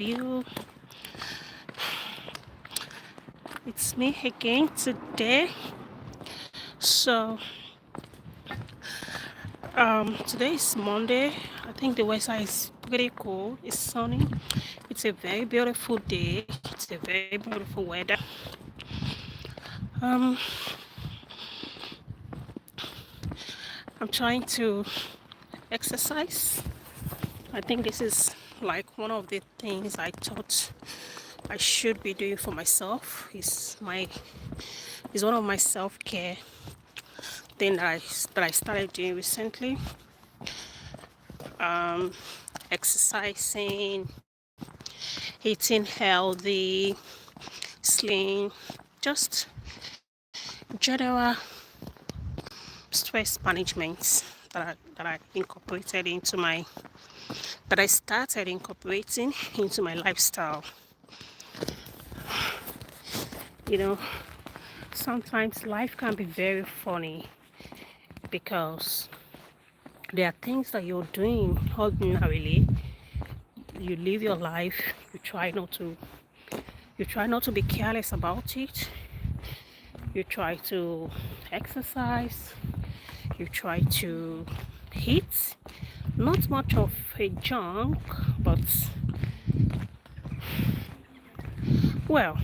you? It's me again today. So, today is Monday. I think the weather is pretty cool. It's sunny. It's a very beautiful day. It's a very beautiful weather. Um, I'm trying to exercise. I think this is like one of the things I thought I should be doing for myself. Is one of my self-care thing that I started doing recently. Exercising, eating healthy, sleeping, just general stress management that I incorporated into my that I started incorporating into my lifestyle. You know, sometimes life can be very funny because there are things that you're doing ordinarily. You live your life, you try not to be careless about it. You try to exercise, you try to eat not much of a junk, but well,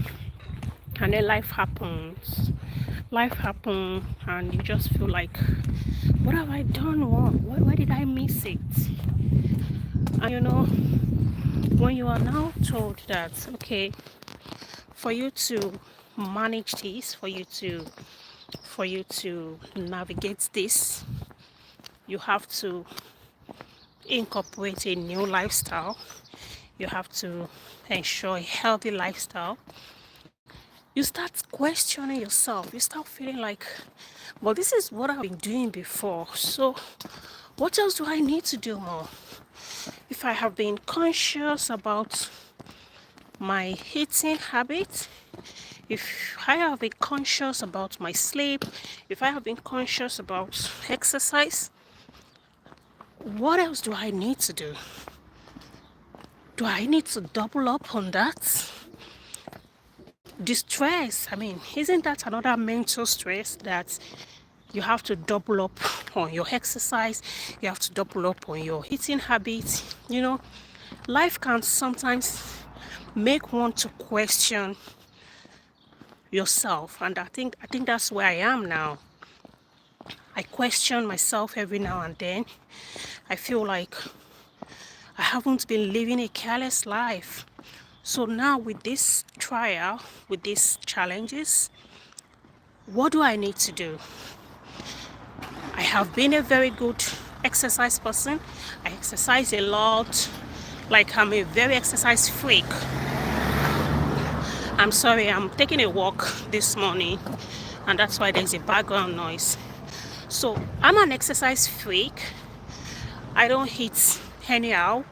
and then life happens and you just feel like, what have I done wrong? Why did I miss it? And when you are now told that, okay, for you to manage this, for you to navigate this, you have to incorporate a new lifestyle. You have to ensure a healthy lifestyle. You start questioning yourself. You start feeling like, well, this is what I've been doing before. So what else do I need to do more? If I have been conscious about my eating habits, if I have been conscious about my sleep, if I have been conscious about exercise, what else do I need to do? Do I need to double up on that? The stress, isn't that another mental stress that you have to double up on your exercise, you have to double up on your eating habits? Life can sometimes make one to question yourself, and I think that's where I am now. I question myself every now and then. I feel like I haven't been living a careless life. So now with this trial, with these challenges, what do I need to do? I have been a very good exercise person. I exercise a lot. Like, I'm a very exercise freak. I'm sorry, I'm taking a walk this morning, and that's why there's a background noise. So I'm an exercise freak. I don't eat anyhow.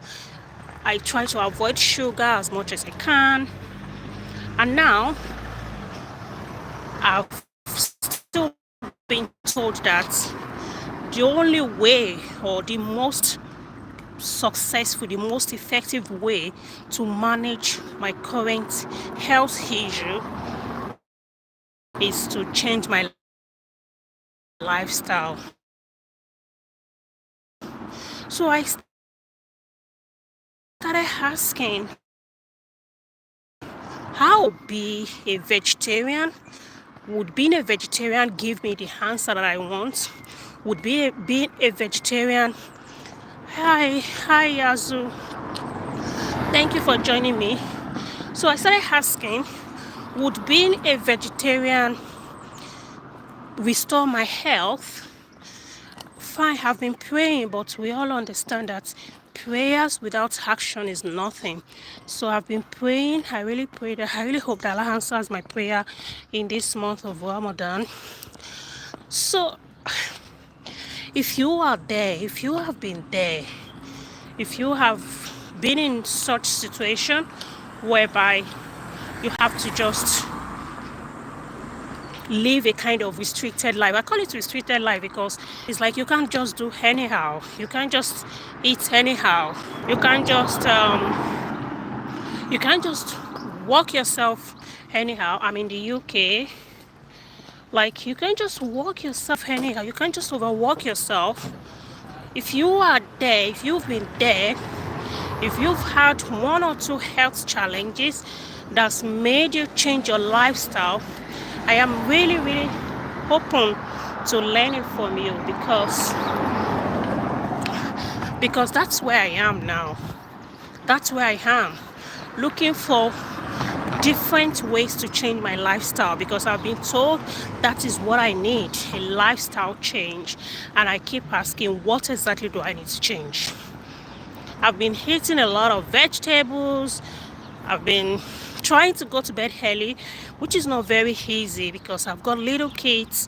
I try to avoid sugar as much as I can. And now I've still been told that the only way, or the most successful, the most effective way to manage my current health issue is to change my lifestyle. So I started asking, how be a vegetarian? Would being a vegetarian give me the answer that I want? Would being a vegetarian... Hi Yazu, thank you for joining me. So I started asking, would being a vegetarian restore my health? Fine, I've been praying, but we all understand that prayers without action is nothing. So I've been praying. I really hope that Allah answers my prayer in this month of Ramadan. So if you are there, if you have been there, if you have been in such situation whereby you have to just live a kind of restricted life. I call it restricted life because it's like you can't just do anyhow. You can't just eat anyhow. You can't just You can't just walk yourself anyhow. I'm in the UK. Like, you can't just walk yourself anyhow. You can't just overwork yourself. If you are there, if you've been there, if you've had one or two health challenges that's made you change your lifestyle, I am really, really open to learning from you because that's where I am now. That's where I am, looking for different ways to change my lifestyle because I've been told that is what I need, a lifestyle change. And I keep asking, what exactly do I need to change? I've been eating a lot of vegetables. I've been trying to go to bed early, which is not very easy because I've got little kids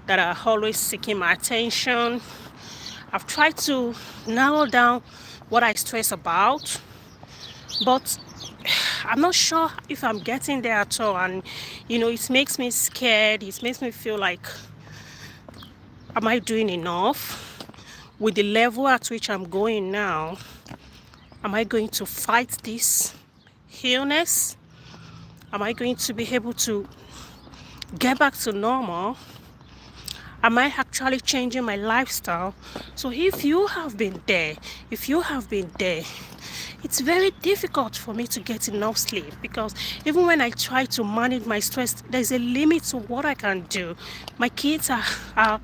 that are always seeking my attention. I've tried to narrow down what I stress about, but I'm not sure if I'm getting there at all. And it makes me scared. It makes me feel like, am I doing enough with the level at which I'm going now? Am I going to fight this illness? Am I going to be able to get back to normal? Am I actually changing my lifestyle? So if you have been there, it's very difficult for me to get enough sleep because even when I try to manage my stress, there's a limit to what I can do. My kids are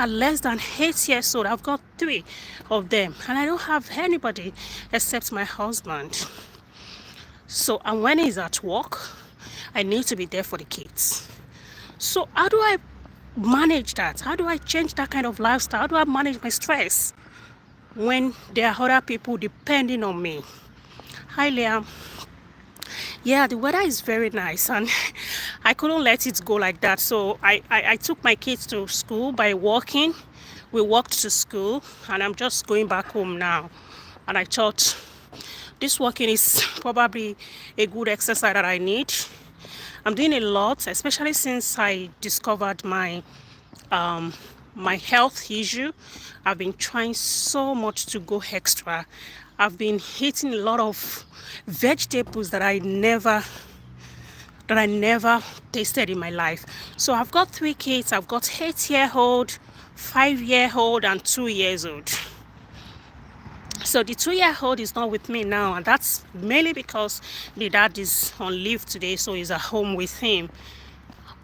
less than 8 years old. I've got 3 of them, and I don't have anybody except my husband. So, and when he's at work, I need to be there for the kids. So how do I manage that? How do I change that kind of lifestyle? How do I manage my stress when there are other people depending on me? Hi, Liam. Yeah, the weather is very nice and I couldn't let it go like that. So I took my kids to school by walking. We walked to school and I'm just going back home now. And I thought this walking is probably a good exercise that I need. I'm doing a lot, especially since I discovered my health issue. I've been trying so much to go extra. I've been eating a lot of vegetables that I never tasted in my life. So I've got 3 kids. I've got 8-year-old, 5-year-old, and 2 years old. So the 2-year-old is not with me now, and that's mainly because the dad is on leave today, so he's at home with him.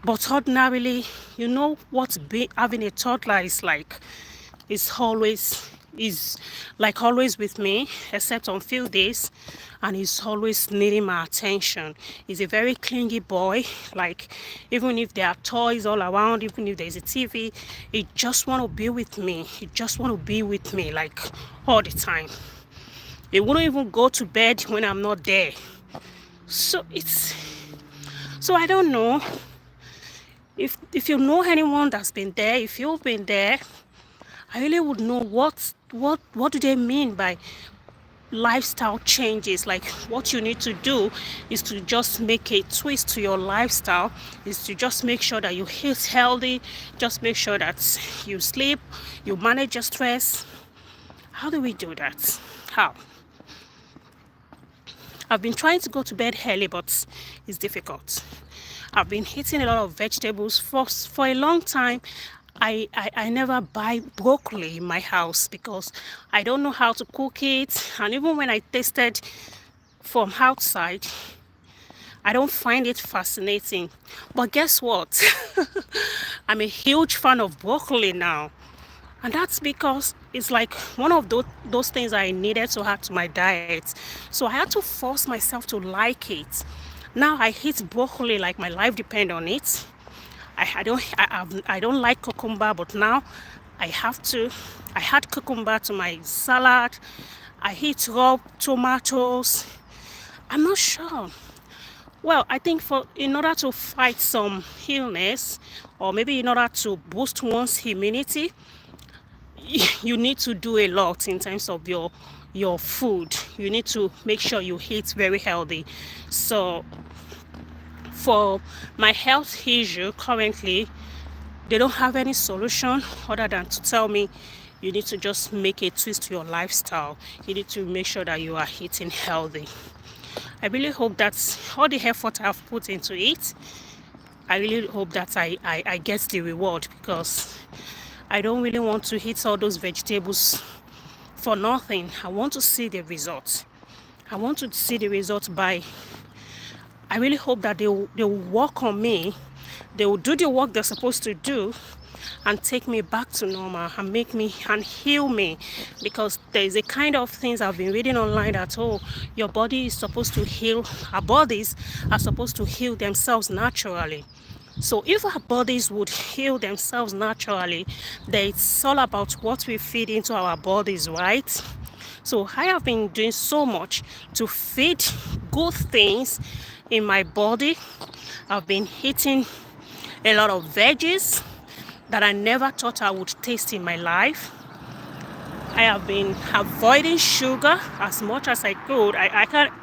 But ordinarily, you know what having a toddler is like. He's like always with me, except on few days, and he's always needing my attention. He's a very clingy boy. Like, even if there are toys all around, even if there's a TV, he just want to be with me. Like all the time. He wouldn't even go to bed when I'm not there. So I don't know. If you know anyone that's been there, if you've been there, I really would know what do they mean by lifestyle changes. Like, what you need to do is to just make a twist to your lifestyle, is to just make sure that you eat healthy, just make sure that you sleep, you manage your stress. How do we do that? How? I've been trying to go to bed early, but it's difficult. I've been eating a lot of vegetables for a long time. I never buy broccoli in my house because I don't know how to cook it. And even when I tasted from outside, I don't find it fascinating. But guess what? I'm a huge fan of broccoli now. And that's because it's like one of those things I needed to add to my diet. So I had to force myself to like it. Now I eat broccoli like my life depends on it. I don't like cucumber, but now I have to. I add cucumber to my salad. I eat raw tomatoes. I'm not sure. Well, I think in order to fight some illness, or maybe in order to boost one's immunity, you need to do a lot in terms of your food. You need to make sure you eat very healthy. So for my health issue currently, they don't have any solution other than to tell me you need to just make a twist to your lifestyle. You need to make sure that you are eating healthy. I really hope that all the effort I've put into it, I really hope that I get the reward, because I don't really want to eat all those vegetables for nothing. I want to see the results. I want to see the results by, I really hope that they will work on me. They will do the work they're supposed to do and take me back to normal and make me and heal me, because there is a kind of things I've been reading online that, oh, your body is supposed to heal, our bodies are supposed to heal themselves naturally. So if our bodies would heal themselves naturally, then it's all about what we feed into our bodies, right? So I have been doing so much to feed good things in my body. I've been eating a lot of veggies that I never thought I would taste in my life. I have been avoiding sugar as much as I could. I can't.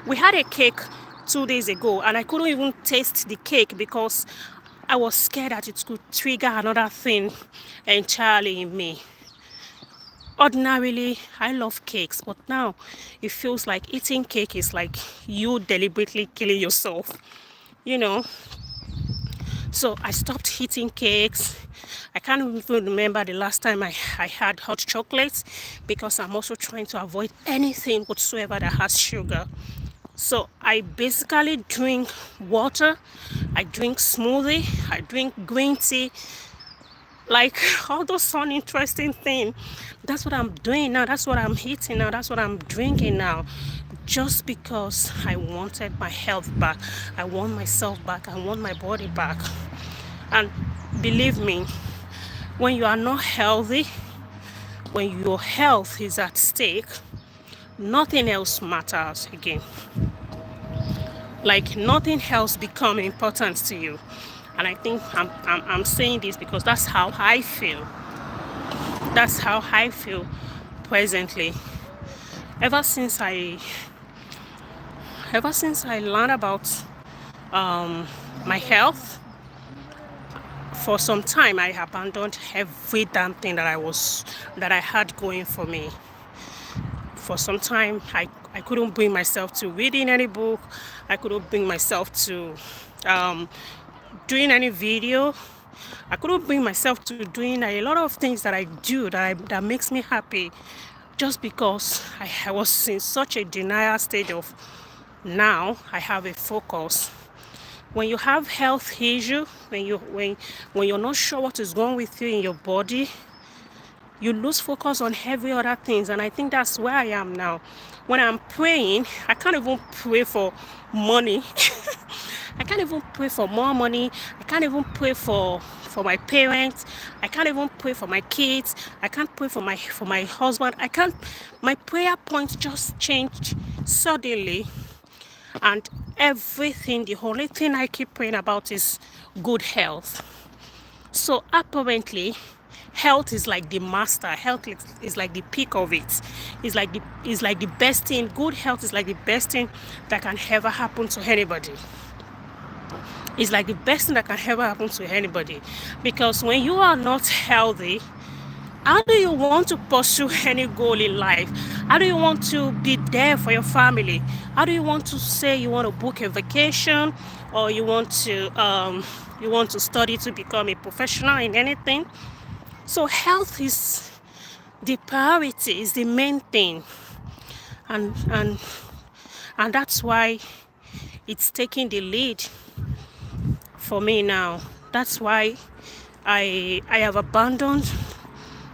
We had a cake 2 days ago, and I couldn't even taste the cake because I was scared that it could trigger another thing entirely in me. Ordinarily, I love cakes, but now it feels like eating cake is like you deliberately killing yourself, you know. So I stopped eating cakes. I can't even remember the last time I had hot chocolate, because I'm also trying to avoid anything whatsoever that has sugar. So I basically drink water, I drink smoothie, I drink green tea, like all those uninteresting things. That's what I'm doing now. That's what I'm eating now. That's what I'm drinking now. Just because I wanted my health back. I want myself back. I want my body back. And believe me, when you are not healthy, when your health is at stake, nothing else matters again. Like nothing else become important to you. And I think I'm saying this because that's how I feel. That's how I feel presently. Ever since I learned about my health, for some time I abandoned every damn thing that I had going for me. For some time I couldn't bring myself to reading any book. I couldn't bring myself to doing any video. I couldn't bring myself to doing a lot of things that I do that makes me happy, just because I was in such a denial state of, now I have a focus. When you have health issue, when you're not sure what is wrong with you in your body, you lose focus on every other things. And I think that's where I am now. When I'm praying, I can't even pray for money. I can't even pray for more money. I can't even pray for my parents. I can't even pray for my kids. I can't pray for my husband. I can't. My prayer point just changed suddenly, and everything. The only thing I keep praying about is good health. So apparently, health is like the master. Health is like the peak of it. It's like the best thing. Good health is like the best thing that can ever happen to anybody. It's like the best thing that can ever happen to anybody. Because when you are not healthy, how do you want to pursue any goal in life? How do you want to be there for your family? How do you want to say you want to book a vacation, or you want to study to become a professional in anything? So health is the priority, is the main thing, and that's why it's taking the lead for me now. That's why I have abandoned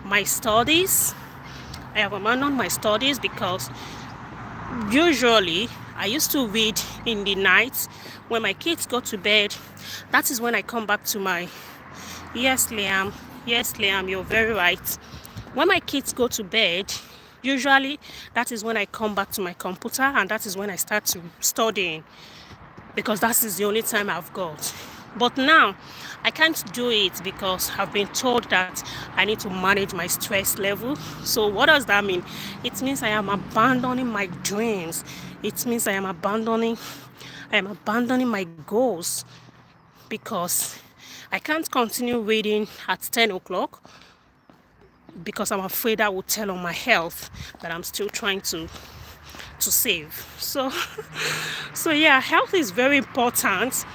my studies. I have abandoned my studies because usually I used to read in the night when my kids go to bed. That is when I come back to my... Yes, Liam. Yes, Liam, you're very right. When my kids go to bed, usually that is when I come back to my computer, and that is when I start to studying, because that is the only time I've got. But now I can't do it because I've been told that I need to manage my stress level. So what does that mean? It means I am abandoning my dreams. It means I am abandoning my goals, because I can't continue reading at 10 o'clock because I'm afraid I will tell on my health that I'm still trying to to save. So so yeah, health is very important.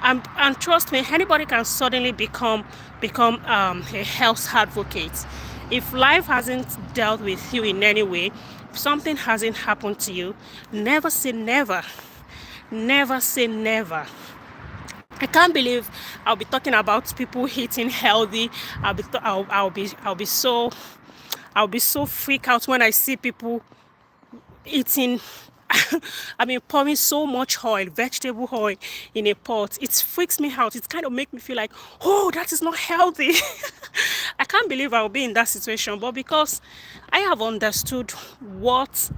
And trust me, anybody can suddenly become a health advocate. If life hasn't dealt with you in any way, if something hasn't happened to you, never say never. Never say never. I can't believe I'll be talking about people eating healthy. I'll be so freak out when I see people eating I mean pouring so much oil, vegetable oil in a pot. It freaks me out. It kind of makes me feel like, oh, that is not healthy. I can't believe I'll be in that situation, but because I have understood what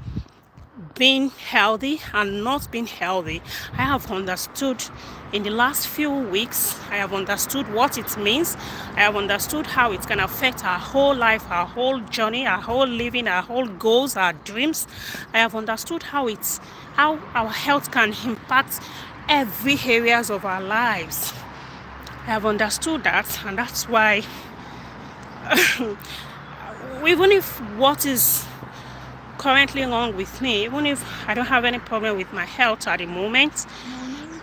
being healthy and not being healthy, I have understood in the last few weeks. I have understood what it means. I have understood how it can affect our whole life, our whole journey, our whole living, our whole goals, our dreams. I have understood how our health can impact every areas of our lives. I have understood that, and that's why even if what is currently wrong with me, even if I don't have any problem with my health at the moment,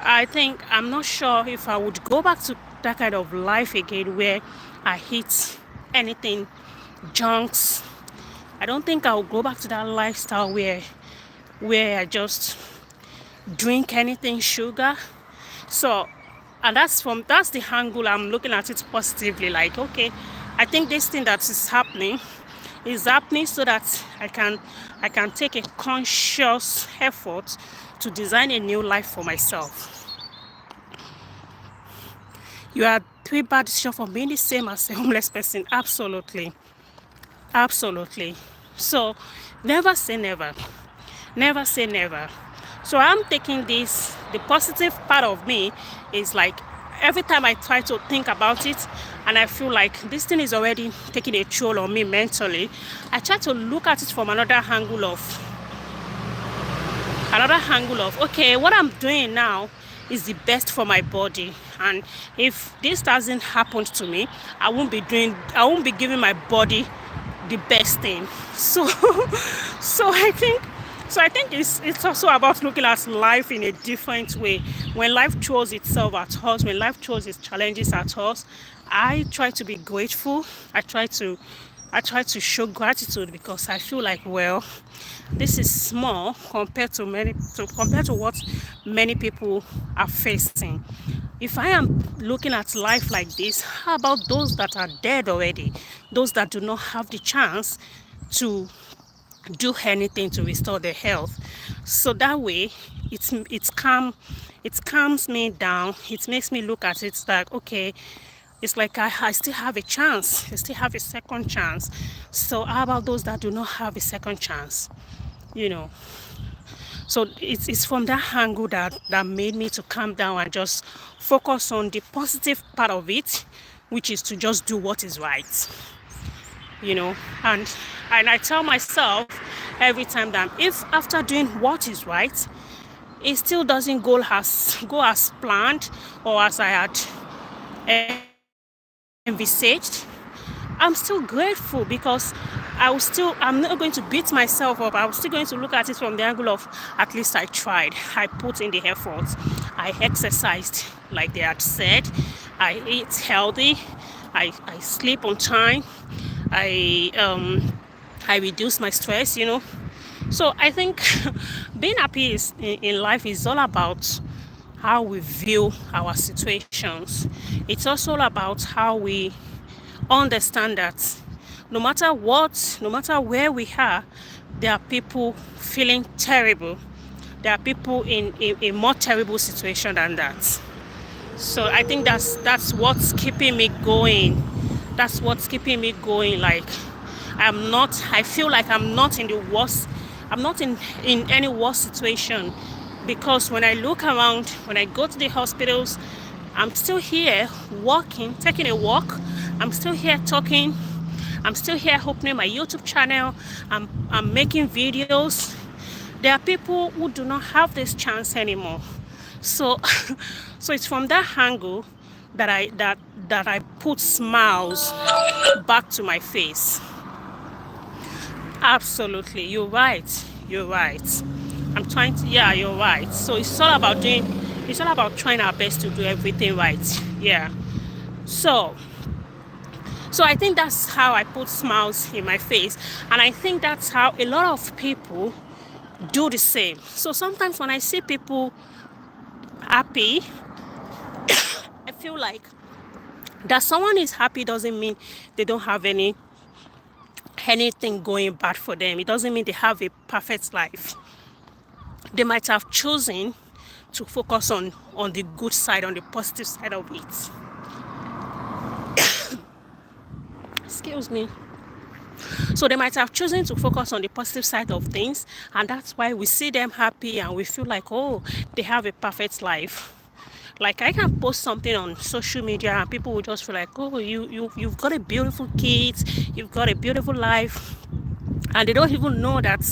I think I'm not sure if I would go back to that kind of life again where I eat anything junks. I don't think I will go back to that lifestyle where I just drink anything sugar. So, and that's the angle I'm looking at it positively. Like, okay, I think this thing that is happening so that I can take a conscious effort to design a new life for myself. You are 3 bad decisions from being the same as a homeless person. Absolutely. Absolutely. So never say never. Never say never. So I'm taking this, the positive part of me is like every time I try to think about it and I feel like this thing is already taking a toll on me mentally, I try to look at it from another angle of okay, what I'm doing now is the best for my body, and if this doesn't happen to me, I won't be giving my body the best thing. So I think it's also about looking at life in a different way. When life throws itself at us, when life throws its challenges at us, I try to be grateful. I try to show gratitude because I feel like, well, this is small compared to what many people are facing. If I am looking at life like this, how about those that are dead already? Those that do not have the chance to do anything to restore their health. So that way it calms me down. It makes me look at it like, okay, it's like I still have a chance. I still have a second chance. So how about those that do not have a second chance? You know. So it's from that angle that made me to calm down and just focus on the positive part of it, which is to just do what is right. And I tell myself every time that if after doing what is right, it still doesn't go as planned or as I had envisaged, I'm still grateful because I'm not going to beat myself up. I'm still going to look at it from the angle of at least I tried. I put in the effort. I exercised like they had said. I eat healthy. I sleep on time. I reduce my stress, So I think being happy in life is all about how we view our situations. It's also about how we understand that no matter what, no matter where we are, there are people feeling terrible. There are people in a more terrible situation than that. So I think that's what's keeping me going. That's what's keeping me going. Like I feel like I'm not in the worst. I'm not in any worse situation because when I look around, when I go to the hospitals, I'm still here walking, taking a walk. I'm still here talking. I'm still here opening my YouTube channel. I'm making videos. There are people who do not have this chance anymore. So so it's from that angle that I put smiles back to my face. Absolutely, you're right. You're right. I'm trying to, yeah, you're right. So it's all about doing, it's all about trying our best to do everything right. Yeah. So, so I think that's how I put smiles in my face. And I think that's how a lot of people do the same. So sometimes when I see people happy, I feel like that someone is happy doesn't mean they don't have anything going bad for them. It doesn't mean they have a perfect life. They might have chosen to focus on the good side, on the positive side of it. Excuse me. So they might have chosen to focus on the positive side of things, and that's why we see them happy and we feel like, oh, they have a perfect life. Like I can post something on social media and people will just feel like, oh, you've got a beautiful kids, you've got a beautiful life, and they don't even know that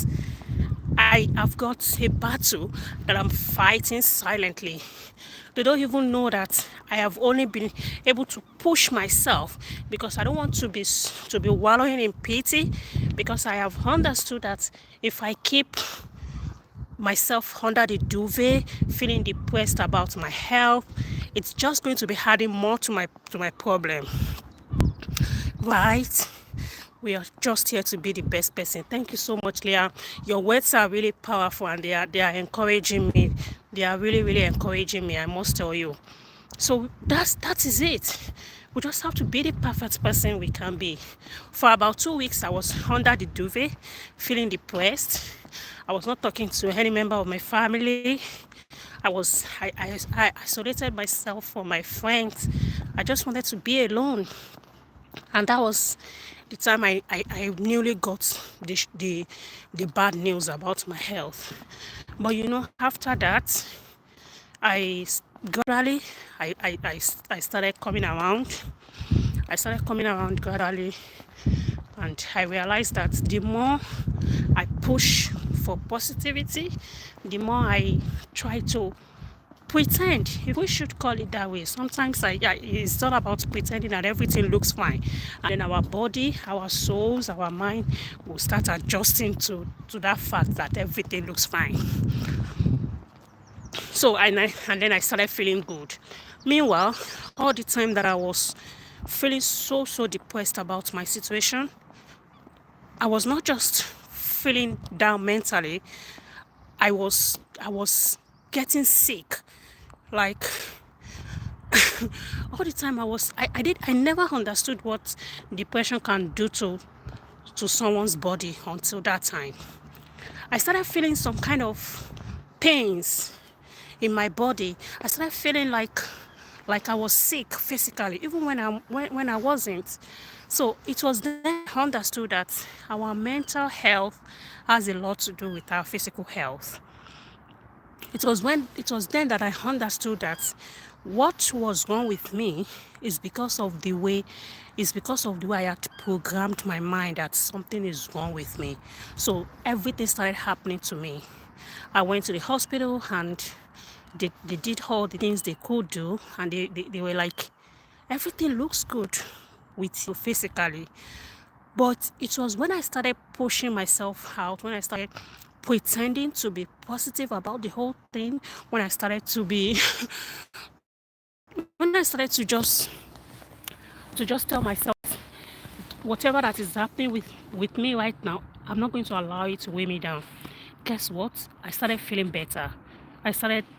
I have got a battle that I'm fighting silently. They don't even know that I have only been able to push myself because I don't want to be wallowing in pity, because I have understood that if I keep myself under the duvet feeling depressed about my health, it's just going to be adding more to my problem. Right? We are just here to be the best person. Thank you so much, Leah. Your words are really powerful and they are encouraging me. They are really, really encouraging me, I must tell you. So that is it. We just have to be the perfect person we can be. For about 2 weeks, I was under the duvet, feeling depressed. I was not talking to any member of my family. I isolated myself from my friends. I just wanted to be alone, and that was the time I newly got the bad news about my health. But after that, I gradually I started coming around. I started coming around gradually, and I realized that the more I push for positivity, the more I try to pretend, if we should call it that way. Sometimes it's all about pretending that everything looks fine, and then our body, our souls, our mind will start adjusting to that fact that everything looks fine. So and then I started feeling good. Meanwhile, all the time that I was feeling so depressed about my situation, I was not just feeling down mentally. I was getting sick. Like all the time I never understood what depression can do to someone's body until that time. I started feeling some kind of pains in my body. I started feeling like I was sick physically, even when I wasn't. So it was then I understood that our mental health has a lot to do with our physical health. It was then that I understood that what was wrong with me is because of the way I had programmed my mind that something is wrong with me. So everything started happening to me. I went to the hospital and they did all the things they could do, and they were like, everything looks good with you physically. But it was when I started pushing myself out, when I started pretending to be positive about the whole thing, when I started to be, when I started to just tell myself, whatever that is happening with me right now, I'm not going to allow it to weigh me down. Guess what? I started feeling better.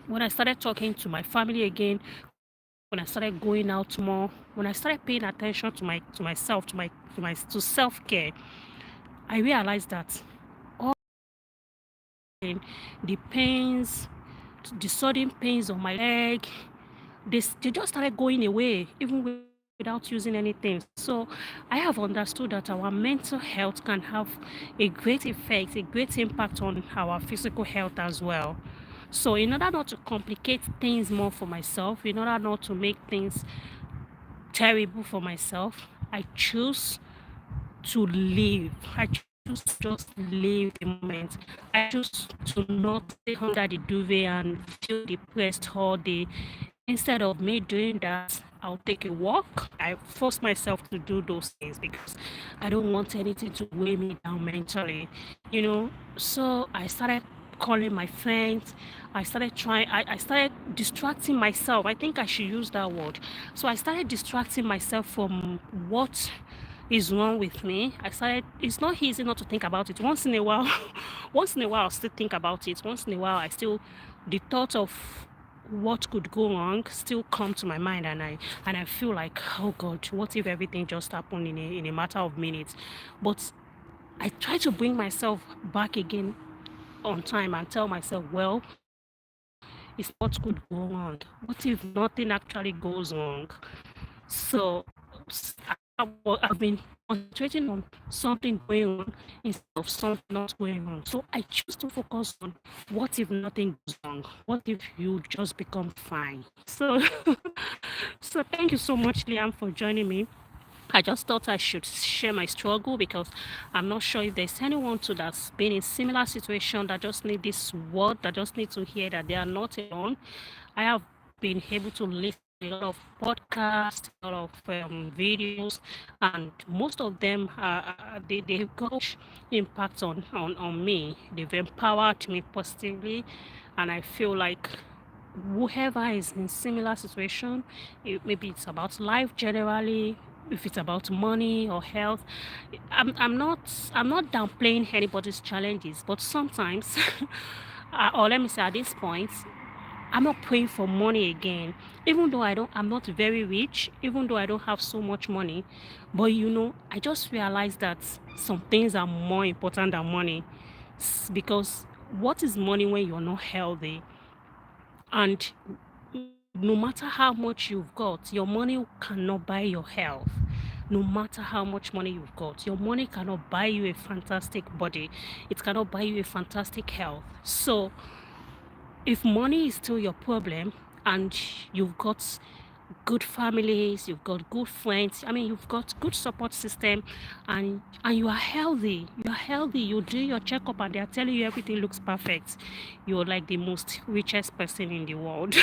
When I started talking to my family again, when I started going out more, when I started paying attention to myself, to self-care, I realized that all the pains, the sudden pains on my leg, they just started going away, even without using anything. So I have understood that our mental health can have a great effect, a great impact on our physical health as well. So in order not to complicate things more for myself, in order not to make things terrible for myself, I choose to live. I choose to just live the moment. I choose to not stay under the duvet and feel depressed all day. Instead of me doing that, I'll take a walk. I force myself to do those things because I don't want anything to weigh me down mentally. So I started calling my friends. I started distracting myself. I think I should use that word. So I started distracting myself from what is wrong with me. It's not easy not to think about it. Once in a while, once in a while, I'll still think about it. Once in a while, the thought of what could go wrong still come to my mind, and I feel like, oh God, what if everything just happened in a matter of minutes? But I try to bring myself back again on time and tell myself, well, it's not what could go wrong. What if nothing actually goes wrong? So I've been concentrating on something going wrong instead of something not going wrong. So I choose to focus on what if nothing goes wrong? What if you just become fine? So, so thank you so much, Liam, for joining me. I just thought I should share my struggle because I'm not sure if there's anyone too that's been in similar situation that just need this word, that just need to hear that they are not alone. I have been able to listen to a lot of podcasts, a lot of videos, and most of them they've got impact on me. They've empowered me positively, and I feel like whoever is in similar situation, maybe it's about life generally, if it's about money or health, I'm not downplaying anybody's challenges, but sometimes or let me say at this point, I'm not praying for money again. Even though I'm not very rich, even though I don't have so much money, but I just realized that some things are more important than money. Because what is money when you're not healthy? And no matter how much you've got, your money cannot buy your health. No matter how much money you've got, your money cannot buy you a fantastic body. It cannot buy you a fantastic health. So if money is still your problem and you've got good families, you've got good friends, I mean you've got good support system, and you are healthy, you do your checkup and they're telling you everything looks perfect, you're like the most richest person in the world.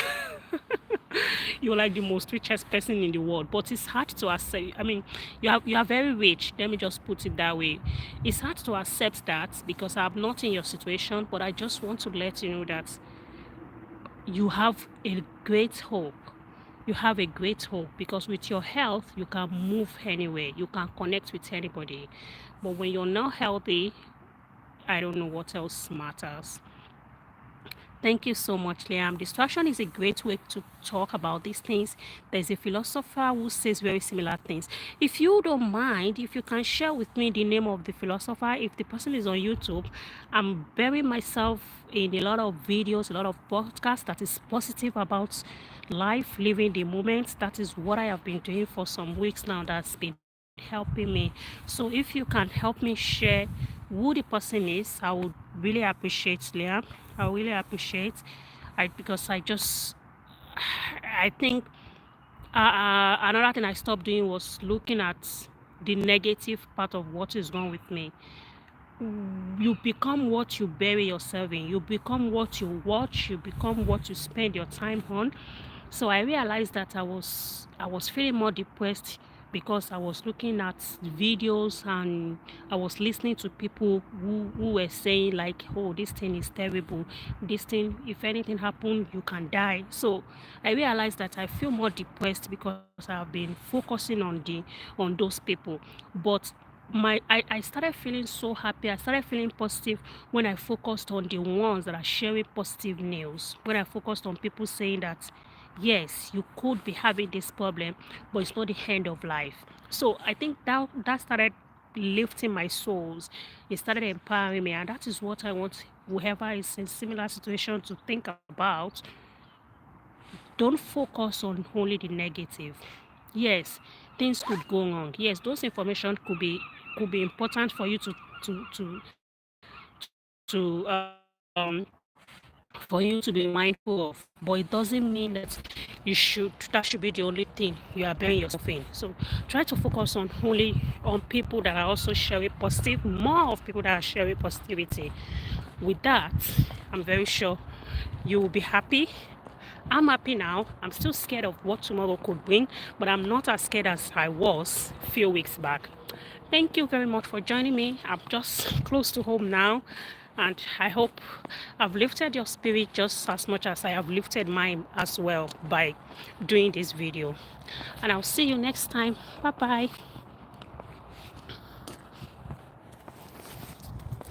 You're like the most richest person in the world, but it's hard to accept. I mean, you are very rich, let me just put it that way. It's hard to accept that because I'm not in your situation, but I just want to let you know that you have a great hope. You have a great hope because with your health, you can move anywhere, you can connect with anybody. But when you're not healthy, I don't know what else matters. Thank you so much, Liam. Distraction is a great way to talk about these things. There's a philosopher who says very similar things. If you don't mind, if you can share with me the name of the philosopher, if the person is on YouTube, I'm burying myself in a lot of videos, a lot of podcasts that is positive about life, living the moment. That is what I have been doing for some weeks now. That's been helping me. So if you can help me share who the person is, I would really appreciate, Liam. I really appreciate. Because I think another thing I stopped doing was looking at the negative part of what is wrong with me. You become what you bury yourself in. You become what you watch. You become what you spend your time on. So I realized that I was feeling more depressed because I was looking at videos and I was listening to people who were saying like, oh, this thing is terrible. This thing, if anything happened, you can die. So I realized that I feel more depressed because I've been focusing on those people. But I started feeling so happy. I started feeling positive when I focused on the ones that are sharing positive news. When I focused on people saying that yes, you could be having this problem, but it's not the end of life. So I think that started lifting my souls. It started empowering me, and that is what I want whoever is in similar situation to think about. Don't focus on only the negative. Yes, things could go wrong. Yes, those information could be important for you to for you to be mindful of, but it doesn't mean that that should be the only thing you are burying yourself in. So try to focus on only on people that are also sharing positive, more of people that are sharing positivity. With that, I'm very sure you will be happy. I'm happy now. I'm still scared of what tomorrow could bring, but I'm not as scared as I was a few weeks back. Thank you very much for joining me. I'm just close to home now. And I hope I've lifted your spirit just as much as I have lifted mine as well by doing this video. And I'll see you next time. Bye bye.